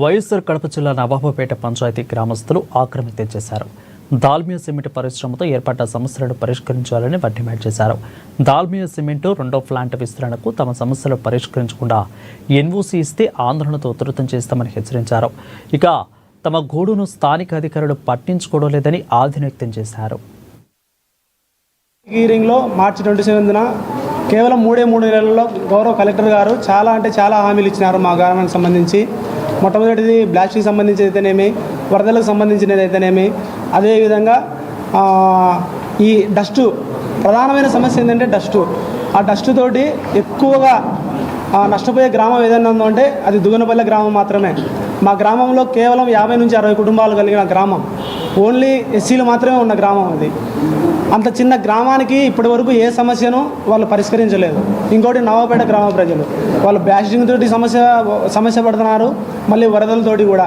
వైఎస్ఆర్ కడప జిల్లా నవాబుపేట పంచాయతీ గ్రామస్తులు ఆక్రమితం చేశారు. దాల్మియా సిమెంట్ పరిశ్రమతో ఏర్పడ్డ సమస్యలను పరిష్కరించాలని డిమాండ్ చేశారు. దాల్మియా సిమెంట్ రెండో ప్లాంట్ విస్తరణకు తమ సమస్యలు పరిష్కరించకుండా ఎన్ఓసీ ఇస్తే ఆందోళనతో ఉధృతం చేస్తామని హెచ్చరించారు. ఇక తమ గోడును స్థానిక అధికారులు పట్టించుకోవడం లేదని ఆవేదన వ్యక్తం చేశారు. హీరింగ్లో మార్చి 27న కేవలం 3 నెలల్లో గౌరవ కలెక్టర్ గారు చాలా హామీలు ఇచ్చినారు మా గ్రామానికి సంబంధించి. మొట్టమొదటిది బ్లాస్ట్కి సంబంధించి అయితేనేమి, వరదలకు సంబంధించినది అయితేనేమి, అదేవిధంగా ఈ డస్టు ప్రధానమైన సమస్య ఏంటంటే డస్టు. ఆ డస్టు తోటి ఎక్కువగా నష్టపోయే గ్రామం ఏదైనా ఉందంటే అది దుగనపల్లె గ్రామం మాత్రమే. మా గ్రామంలో కేవలం 50 నుంచి 60 కుటుంబాలు కలిగిన గ్రామం. ఓన్లీ ఎస్సీలు మాత్రమే ఉన్న గ్రామం అది. అంత చిన్న గ్రామానికి ఇప్పటి వరకు ఏ సమస్యను వాళ్ళు పరిష్కరించలేదు. ఇంకోటి నవాబుపేట గ్రామ ప్రజలు వాళ్ళు బ్లాస్టింగ్ తోటి సమస్య పడుతున్నారు, మళ్ళీ వరదలతోటి కూడా.